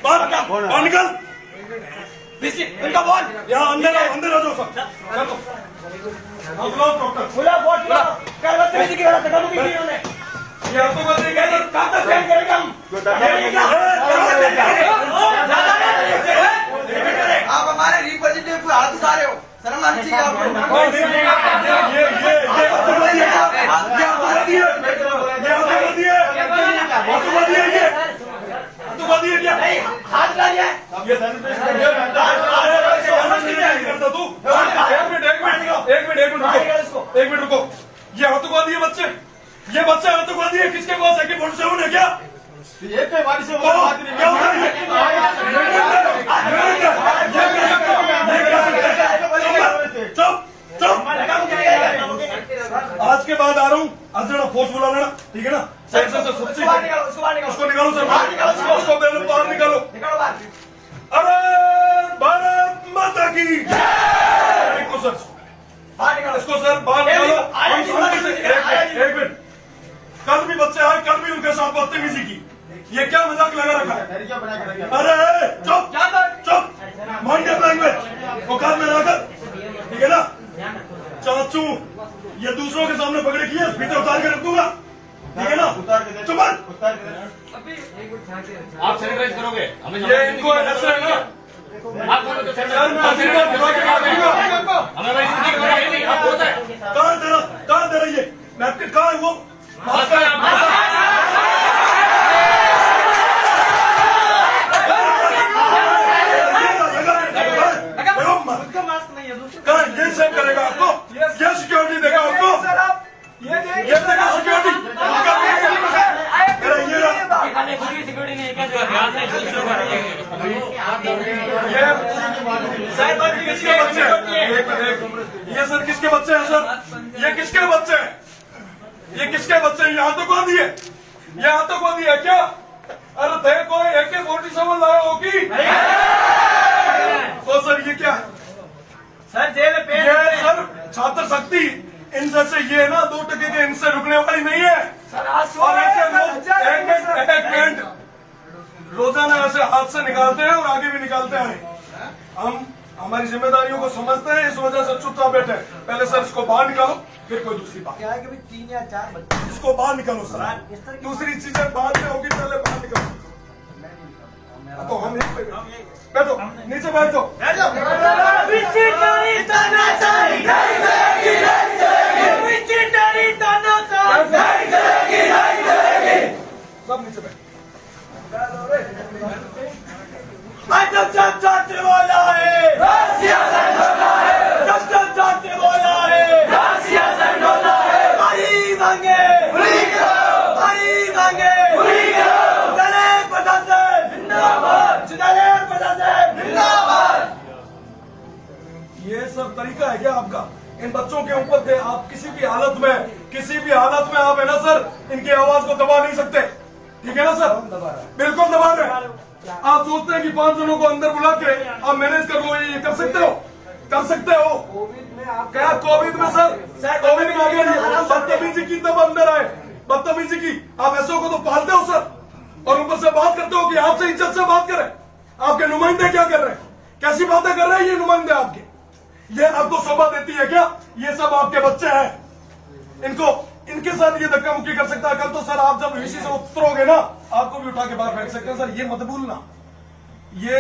बाहर निकल। उनका बोल यहाँ अंदर आ जाओ सब। खुला बोल क्या बदतमीजी की है उन्होंने ये आपको बताइए कब तक सहन करेंगे हम आप हमारे रिप्रेजेंटेटिव को हाथ उठा रहे हो शर्म आनी चाहिए आपको क्या हाथ उठा लिया एक मिनट रुको। ये आतंकवादी है बच्चे, ये बच्चे आतंकवादी है। किसके पास है कि 47 है क्या? एक पे बारिश से क्या होता है? चुप चुप। आज के बाद आ रहा हूँ, आज जरा फोर्स बुला लेना, ठीक है ना? सही से उसको निकालो सर, उसको बाहर निकालो। अरे भारत माता की इसको सर बाहर निकालो। एक मिनट, कल भी बच्चे आए, कल भी उनके साथ बदतमीजी की। ये क्या मजाक लगा रखा है? अरे चुप चुप, माइंड योर लैंग्वेज, औकात में रहकर, ठीक है ना? चाचू ये दूसरों के सामने पकड़े किए, भीतर उतार के रख दूंगा, ठीक है ना? चुप। आप सैनिटाइज करोगे? हमें ये इनको ऐसा है ना, आप करो तो हमें भाई नहीं आप होता है कहाँ दे रही है नैपकिन? कहाँ है वो? कहाँ ये सेव करेगा आपको? ये सिक्योरिटी देगा आपको? ये देगा सिक्योरिटी? सिक्योरिटी नहीं क्या किसके बच्चे हैं? ये सर किसके बच्चे हैं सर? ये किसके बच्चे हैं? ये किसके बच्चे हैं? ये आतंकवादी है, ये आतंकवादी है क्या? अरे थे कोई AK-47 लाया हो कि? तो सर ये क्या है? सर जेल पे ये सर छात्र शक्ति, इन जैसे ये ना 2 टके के इनसे रुकने वाली नहीं है। और ऐसे लोग एक मिनट रोजाना ऐसे हाथ से निकालते हैं और आगे भी निकालते हैं। हम हमारी जिम्मेदारियों को समझते हैं, इस वजह से चुपचाप बैठे। पहले सर इसको बाहर निकालो, फिर कोई दूसरी बात। क्या है कि 3 या 4 बच्चे इसको बाहर निकालो सर, दूसरी चीजें बाद में होगी, पहले बाहर निकालो। तो हम यहीं पे बैठो, नीचे बैठो। सब नीचे बैठो। छात्र बोला है बोला है हरी मांगे ये सब तरीका है क्या आपका? इन बच्चों के ऊपर थे आप किसी भी हालत में आप है ना सर, इनकी आवाज को दबा नहीं सकते, ठीक है ना सर? बिल्कुल दबा रहे। आप सोचते हैं कि 5 जनों को अंदर बुला के आप मैनेज कर लो, ये कर सकते हो? कोविड में आप क्या कोविड में सर कोविड में आगे बदतमीजी की तब अंदर आए, बदतमीजी की। आप ऐसो को तो पालते हो सर, और ऊपर से बात करते हो कि आपसे इज्जत से बात करें। आपके नुमाइंदे क्या कर रहे हैं? कैसी बातें कर रहे हैं ये नुमाइंदे आपके? ये आपको शोभा देती है क्या? ये सब आपके बच्चे हैं, इनके साथ ये धक्का मुक्की कर सकता है। कल तो सर आप जब वीसी से उतरोगे ना, आपको भी उठा के बाहर फेंक सकते हैं सर, ये मत भूलना। ये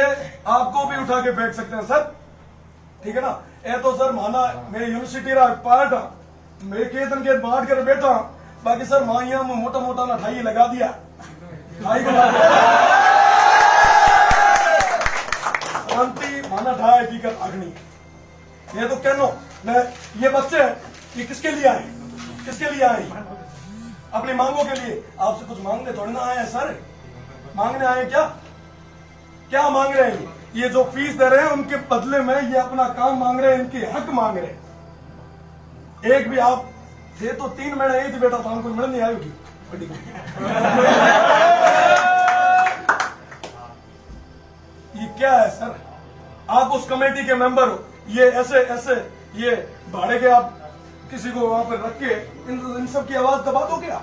आपको भी उठा के फेंक सकते हैं सर, ठीक है ना? ये तो सर माना मेरी यूनिवर्सिटी रा पार्ट मैं के दिन के बांट कर बैठा, बाकी सर माइया में मोटा मोटा ना ठाई लगा दिया, ठाई को शांति माना ठाई हकीकत अग्नि। ये तो कहनो मैं ये बच्चे ये किसके लिए आए? अपनी मांगों के लिए। आपसे कुछ मांगने थोड़ी ना आए हैं सर, मांगने आए क्या मांग रहे हैं? ये जो फीस दे रहे हैं उनके बदले में ये अपना काम मांग रहे हैं, इनके हक मांग रहे हैं। एक भी आप थे तो 3 महीने यही थी बेटा, तो हमको मिल नहीं आई होगी। ये क्या है सर? आप उस कमेटी के मेंबर हो, ये ऐसे ये भाड़े के आप किसी को वहां पर रख के इन सब की आवाज दबा दो क्या?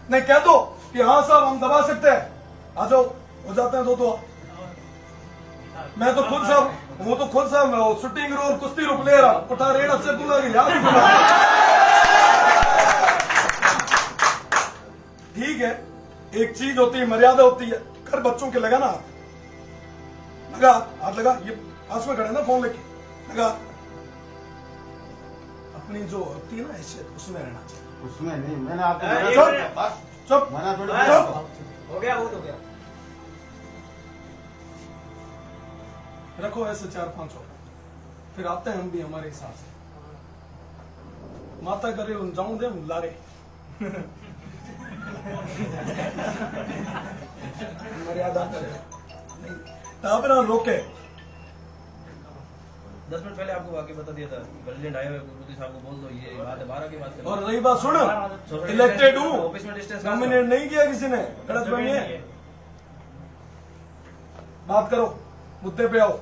नहीं कह दो कि हाँ साहब हम दबा सकते हैं, आ जाओ, हो जाते हैं दो। मैं तो खुद साहब शूटिंग रोल कुश्ती रूप ले रहा उठा रेड़ा से दूंगा कि याद ठीक है। एक चीज होती है, मर्यादा होती है। कर बच्चों के लगा ना हाथ लगा, ये पास में खड़े ना फोन लेके लगा। अपनी जो होती है ना हैसियत उसमें रहना चाहिए। उसमें नहीं, मैंने आपको चुप मना थोड़ी हो गया वो तो गया। रखो ऐसे 4-5 और, फिर आते हैं हम भी हमारे हिसाब से। माता करे उन जाऊं दे लारे मर्यादा करे ताबरा रोके। 10 मिनट पहले आपको वाकई बता दिया था, प्रेसिडेंट आए हुए गुरुजी साहब को बोल दो ये बात है, 12 की बात करो। और रही बात सुन, इलेक्टेड हूँ, ऑफिस में डिस्टेंस नॉमिनेट नहीं किया किसी ने, गलत बनी है। बात करो, मुद्दे पे आओ।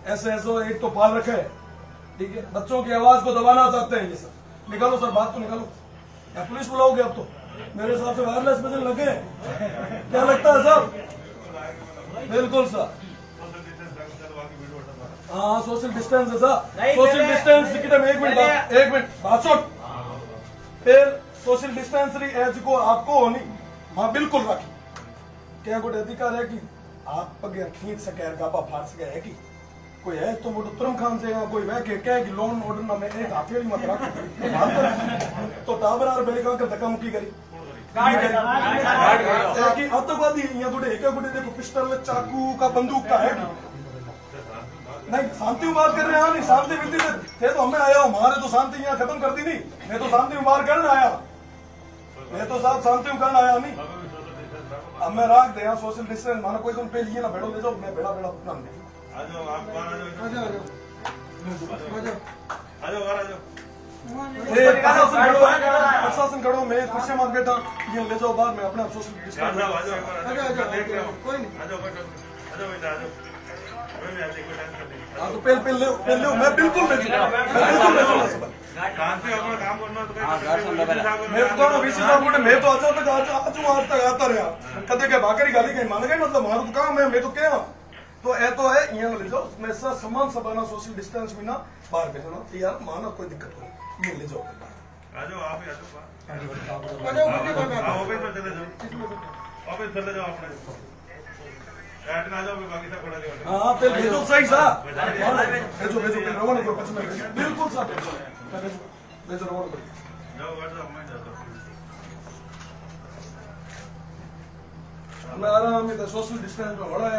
ऐसे एक तो पाल रखे है, ठीक है, बच्चों की आवाज को दबाना चाहते हैं ये सब। निकालो सर, बात तो निकालो, या पुलिस बुलाओगे अब तो? मेरे हिसाब से वायरलेस बजने लगे हैं। क्या लगता है सर? बिल्कुल सर, हाँ सोशल डिस्टेंस है सर, सोशल डिस्टेंस एक मिनट बात सुन। फिर सोशल डिस्टेंस एज को आपको होनी, हाँ बिल्कुल रखी। क्या कोई अधिकार है कि आप पगे खींच सके, गापा फाड़ सके है कि कोई है तो वो तुरम खान से कोई वह क्या है कि लोन ऑर्डर ना मैं एक हाथेली मत रख तो टाबर और बेड़का कर धक्का मुक्की करी कि आतंकवादी यहाँ थोड़े एक देखो पिस्टल चाकू का बंदूक का है नहीं। शांति में बात कर रहे हैं, नहीं शांति मिलती थे तो हमें आया, हमारे तो शांति यहाँ खत्म कर दी नहीं। मैं तो शांति में बाहर करने आया, मैं तो साहब शांति में करने आया नहीं। अब मैं राख दे सोशल डिस्टेंस, माना कोई तुम पे लिए ना भेड़ो ले जाओ, मैं भेड़ा अपना प्रशासन खड़ो, मैं कुर्सी मत बैठा, ये ले जाओ बाहर, मैं अपना सोशल डिस्टेंस। हाँ तो पेल ले, मैं बिल्कुल भेजूंगा, मैं तो आज तक आता रहा कदे के भाकरी गाली कहीं मान गए, मतलब हमारा तो काम है, मैं तो क्या तो ए तो है यहाँ ले जाओ, मैं सर समान सबाना सोशल डिस्टेंस भी ना बाहर भेजना यार, माना कोई दिक्कत हो ये ले जाओ। हाँ फिर भेजो सही सा, भेजो रवाना करो, बिल्कुल सा भेजो रवाना करो। मैं आराम में सोशल डिस्टेंस में होड़ा है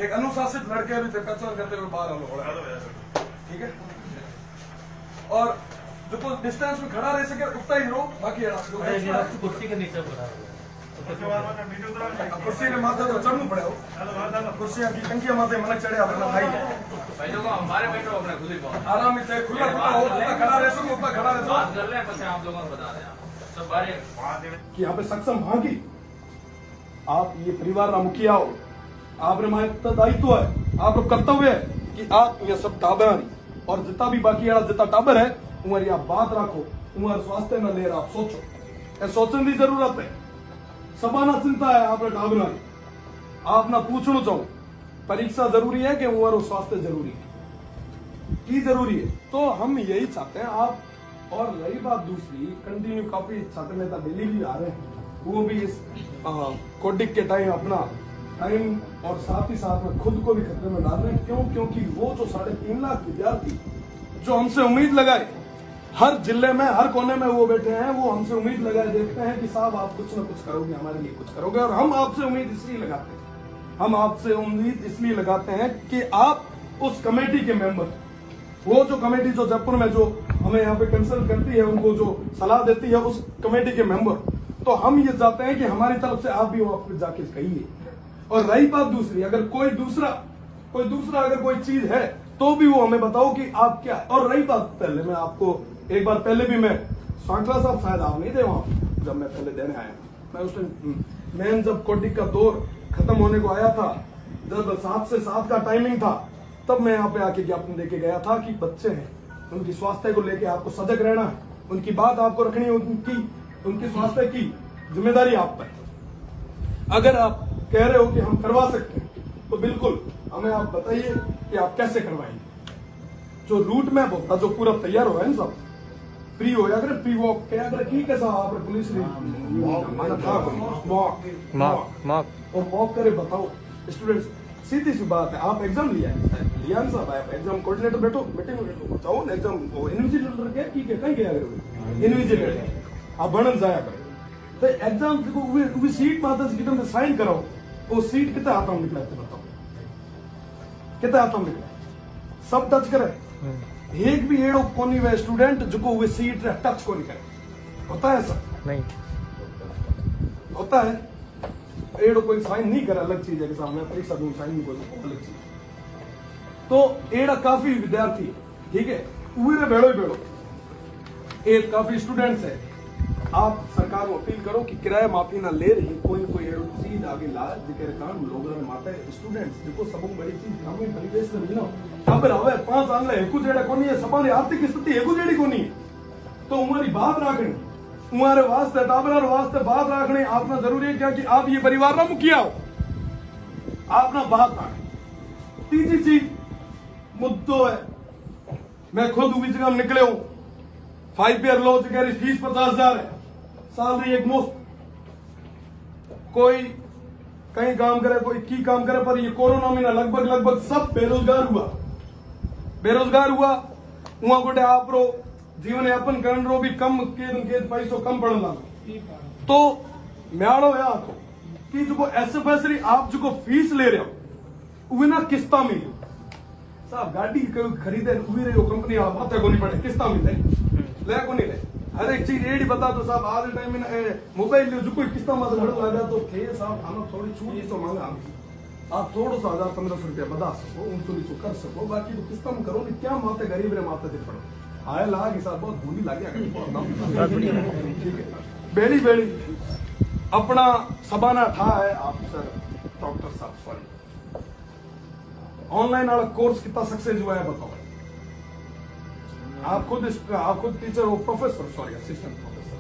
एक अनुशासित लड़के भी थे कचरा करते हुए बाहर हो, ठीक है। और जो तो डिस्टेंस में खड़ा रह सके उतना ही रहो, बाकी कुर्सी के नीचे कुर्सी ने माथा तो चढ़ना पड़े हो, कुर्सियां की टंकियां माथे मनक चढ़े अपना भाई हमारे बैठो अपना खुद ही आराम से खुला हो, उतना खड़ा रह सको उतना खड़ा रह बात कर रहे हैं, आप लोगों को बता रहे हैं सब बारे कि यहाँ पे सक्षम हाँ की आप ये परिवार का मुखिया हो, आपने हमारे दायित्व है, आपको कर्तव्य है कि आप ये सब टाबर और जितना भी बाकी जितना टाबर है उमर आप बात रखो, उमर स्वास्थ्य न ले रहा, आप सोचो, सोचने की जरूरत है। सबाना चिंता है आपने टाबर आप ना पूछना चाहो, परीक्षा जरूरी है कि उमर स्वास्थ्य जरूरी है की जरूरी है, तो हम यही चाहते हैं आप। और रही बात दूसरी, कंटिन्यू काफी छात्र नेता दिल्ली भी आ रहे हैं, वो भी इस कोडिक के टाइम अपना टाइम और साथ ही साथ में खुद को भी खतरे में डाल रहे हैं। क्यों? क्योंकि वो जो 3.5 लाख विद्यार्थी जो हमसे उम्मीद लगाए, हर जिले में हर कोने में वो बैठे हैं, वो हमसे उम्मीद लगाए देखते हैं कि साहब आप कुछ न कुछ करोगे, हमारे लिए कुछ करोगे। और हम आपसे उम्मीद इसलिए लगाते हैं, हम आपसे उम्मीद इसलिए लगाते हैं कि आप उस कमेटी के मेंबर, वो जो कमेटी जो जयपुर में जो हमें यहाँ पे कंसल्ट करती है, उनको जो सलाह देती है, उस कमेटी के मेंबर, तो हम ये चाहते हैं कि हमारी तरफ से आप भी वहां जाके कहिए। और रही बात दूसरी, अगर कोई दूसरा अगर कोई चीज है तो भी वो हमें बताओ कि आप क्या है। और रही बात पहले, मैं आपको एक बार पहले भी मैं सांकला साहब शायद आप नहीं थे वहां जब मैं पहले देने आया, मैं उस टाइम मैन जब कोडिक का दौर खत्म होने को आया था, जब 7 से 7 का टाइमिंग था, तब मैं यहाँ पे आके ज्ञापन देके गया था कि बच्चे हैं, उनकी स्वास्थ्य को लेके आपको सजग रहना है, उनकी बात आपको रखनी है, उनकी स्वास्थ्य की जिम्मेदारी आप पर है। अगर आप कह रहे हो कि हम करवा सकते हैं तो बिल्कुल हमें आप बताइए कि आप कैसे करवाएंगे। जो रूट मैप होता जो पूरा तैयार हुआ है ना साहब, प्री हो अगर प्री वॉक क्या अगर ठीक है साहब आप पुलिस ने और वॉक करे बताओ स्टूडेंट्स। सीधी सी बात है, आप एग्जाम लिया ना साहब, आप एग्जाम कोऑर्डिनेटर बैठो मीटिंग में बताओ ना एग्जाम इन्विजिलेटर क्या ठीक है कहीं गया अगर इन्विजिलेटर आप बनन जाया करो तो एग्जाम को सीट माता कितने साइन कराओ वो सीट कितना आता हूँ निकला बताओ कितना आता हूँ निकला सब टच करे एक भी एड़ो कोनी वे स्टूडेंट जो वे सीट टच को नहीं करे होता है सर नहीं होता है एड़ो कोई साइन नहीं करे अलग चीज है कि साहब मैं परीक्षा दूं साइन नहीं कोई अलग चीज तो एड़ा काफी विद्यार्थी ठीक है उरे भेड़ो ही भेड़ो एक काफी स्टूडेंट्स है आप सरकार को अपील करो कि किराया माफी ना ले रही कोई एड़ो चीज आगे ला जिक्र काम लोगों ने माता स्टूडेंट्स देखो सब बड़ी चीज ग्रामीण परिवेश में मिलो खबर आवे 5 आंगले एकू जेड़ा कोनी है सबारी आर्थिक स्थिति एकू जेड़ी कोनी है तो उमारी बात राखनी उमारे वास्ते टाबरार वास्ते बात राखनी आपना जरूरी है क्या कि आप ये परिवार ना मुखिया हो आपना बात राखनी। तीसरी चीज मुद्दो है मैं खुद उस जगह निकले हूं 5 ईयर लो जगह फीस 50,000 है सैलरी एक मुफ्त कोई कहीं काम करे कोई की काम करे पर ये कोरोना में ना लगभग सब बेरोजगार हुआ वहां गोटे आप रो जीवन यापन करन रो भी कम के पैसो कम पड़न लगा तो म्याड़ो है आपको कि जो एसएफएसरी आप जो फीस ले रहे हो वो ना किस्ता में साहब गाड़ी खरीदे हुई रही हो कंपनी वाला माथे को नहीं पड़े किस्ता में ले को नहीं ले हर एक चीज रेडी बता दो साहब आज टाइम में मोबाइल जो कोई किस्ता मत लगा तो थे साहब हमें थोड़ी छूट तो मांगा आप थोड़ा सा 1000-1500 रुपया बता सको उनसो कर सको बाकी तो किस्ता में करो नहीं क्या माते गरीब रे माते दे पड़ो आया लाग हिसाब बहुत भूली लागे ठीक है बेड़ी अपना सबाना था है आप सर डॉक्टर साहब सॉरी ऑनलाइन वाला कोर्स कितना सक्सेस हुआ है बताओ आप खुद टीचर हो प्रोफेसर सॉरी असिस्टेंट प्रोफेसर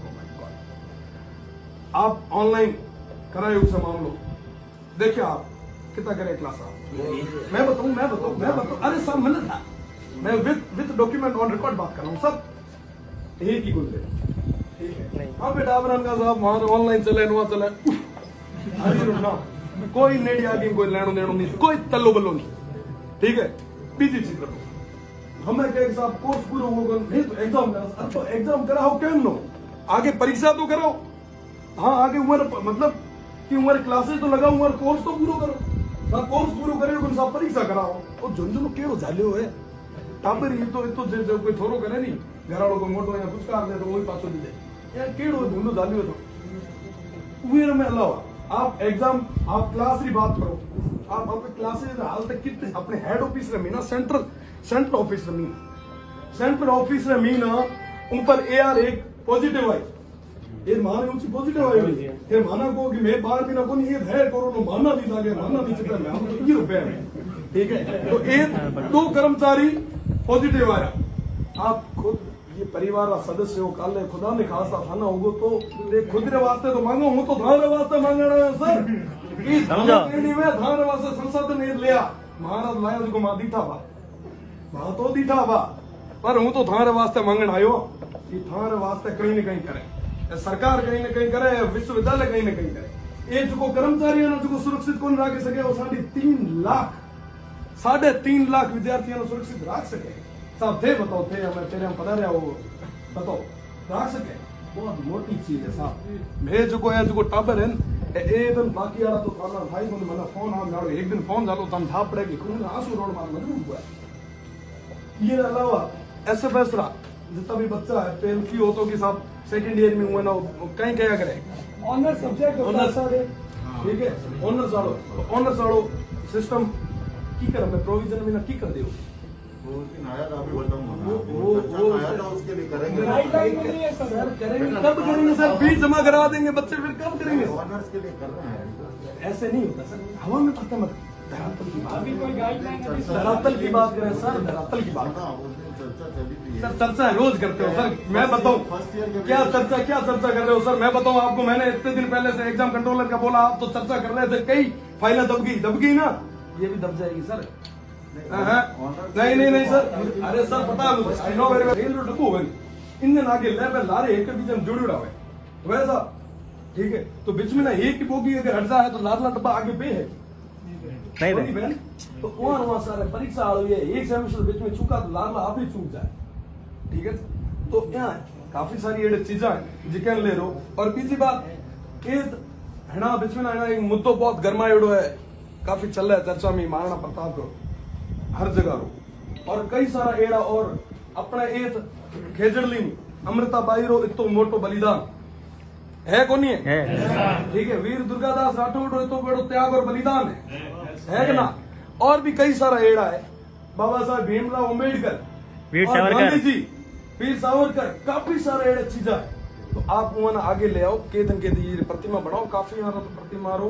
आप ऑनलाइन कराए उसे मामलो देखिए आप कितना करें क्लास आप मैं बताऊं अरे सब मिल था मैं विद डॉक्यूमेंट ऑन रिकॉर्ड बात कर रहा हूं सब एक ही गुजरे ठीक है हाँ बेटा अमरान का साहब वहां ऑनलाइन चले वहां चले कोई नेड़ी आगे कोई लेनो देनो नहीं कोई तल्लो बल्लो नहीं ठीक है बीजी चीज रखो हमें क्या साहब कोर्स पूरा होगा नहीं तो एग्जाम करा तो एग्जाम कराओ क्यों नो आगे परीक्षा तो करो हाँ आगे उम्र मतलब कि उम्र क्लासेस तो लगाओ उम्र कोर्स तो पूरा करो ना कोर्स पूरा करे साहब परीक्षा कराओ और झुंझुन केड़ो झाल्यो है टाबर ये तो कोई थोरो करे नहीं घर वालों को मोटो या कुछ कर दे तो वही पाछो दे दे यार केड़ो झुंझुन झाल्यो तो उम्र में अलावा आप एग्जाम आप क्लास की बात करो आप अपने क्लासेस हाल तक कितने अपने हेड ऑफिस में ना सेंट्रल ऑफिस में सेंट्रल ऑफिस में ना ऊपर एआर एक पॉजिटिव आई ये माने ऊंची पॉजिटिव आई ये माना को कि मैं बाहर भी ना को नहीं है कोरोना माना नहीं लागे माना नहीं चित्र में हम तो ये रुपए में ठीक है तो एक 2 कर्मचारी पॉजिटिव आया आप खुद ये परिवार का सदस्य हो काले खुदा ने खासा थाना होगो तो खुद रे वास्ते तो मांगो हूं तो धारे वास्ते मांगना है सर इस धमनी में धारे वास्ते संसद ने लिया महाराज लाया जो मां दीठा बा मां तो दीठा बा पर हूं तो थारे वास्ते मांगण आयो कि थारे वास्ते कहीं न कहीं करे सरकार कहीं न कहीं करे विश्वविद्यालय कहीं न कहीं करे ये जो कर्मचारी जो सुरक्षित कौन रख सके वो 3.5 लाख विद्यार्थियों सुरक्षित रख सके साहब थे बताओ थे हमें तेरे हम पता रहा वो बताओ रख सके बहुत मोटी चीज है साहब मैं जो टाबर है एक दिन बाकी वाला तो थाना भाई को मैंने फोन आ जाओ एक दिन फोन जालो तम था पड़ेगी खून आंसू रोड मार मजबूर हुआ ये अलावा एसएफएस रहा जितना भी बच्चा है फेल की हो तो कि साहब सेकंड ईयर में हुआ ना कहीं क्या करे ऑनर सब्जेक्ट ऑनर सारे ठीक है ऑनर साड़ो सिस्टम की कर मैं प्रोविजन में ना की कर दियो वो आया था अभी बताऊंगा आया था उसके लिए करेंगे सर करेंगे कब करेंगे सर फीस जमा करा देंगे बच्चे फिर कब करेंगे ऑनर्स के लिए कर रहे हैं ऐसे नहीं होता सर हवा में पत्ता मत धरातल की बात, अभी कोई गाइडलाइन अभी धरातल की बात करें सर, धरातल की बात ना, उस दिन चर्चा चली थी सर। चर्चा रोज करते हो सर, मैं बताऊं फर्स्ट ईयर के क्या चर्चा कर रहे हो सर? मैं बताऊं आपको, मैंने इतने दिन पहले से एग्जाम कंट्रोलर का बोला, आप तो चर्चा कर रहे थे, कई फाइलें दब गई ना, ये भी दब जाएगी सर। नहीं सर, अरे सर पता है मुझे, I know very well, rail डब्बू है इंजन आगे लेवल लारे एक के बीच में जुड़ी रहा है वैसा, ठीक है? तो बीच में ना एक बोगी अगर हट जाए तो लाडला डब्बा आगे पे है नहीं बहन, तो वहां सारे परीक्षा आ रही है, एक सेमेस्टर बीच में चूका तो लाडला आप ही चूक जाए, ठीक है? तो यहाँ काफी सारी एडे चीजा है जिकन ले रो। और बीजी बात ये है बीच में ना एक मुद्दो बहुत गरमाएड़ो है, काफी चल रहा है चर्चा में, महाराणा प्रताप को हर जगह रो, और कई सारा एड़ा, और अपने एक खेजड़ली अमृताबाई रो इतो मोटो बलिदान है को नहीं है, ठीक है? वीर दुर्गादास राठौड़ रो इतो बड़ो त्याग और बलिदान है कि ना? और भी कई सारा एड़ा है, बाबा साहब भीमराव अम्बेडकर और गांधी जी, वीर सावरकर, काफी सारे एड़े चीजा है। तो आप वहां आगे ले आओ, केतन के दी प्रतिमा बनाओ, काफी यहाँ तो प्रतिमा रो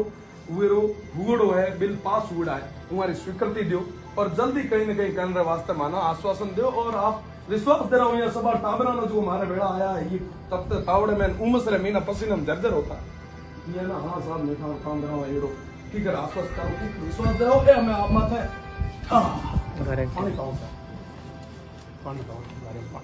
हुगड़ो है, बिल पास हुआ है, तुम्हारी स्वीकृति दो, और जल्दी कहीं न कहीं करने वास्ते माना आश्वासन दो। और आप विश्वास दे रहा हूँ, यहाँ सभा टाबरा जो हमारे बेड़ा आया है, ये तब तक तावड़े में उमस रहे मीना पसीना जर्जर होता ये ना, हाँ साहब मीठा काम दे रहा हूँ, ये ठीक है, आश्वास करो, विश्वास दे रहा हूँ, मैं आप माता है पानी पाऊँ सर, पानी पाऊँ।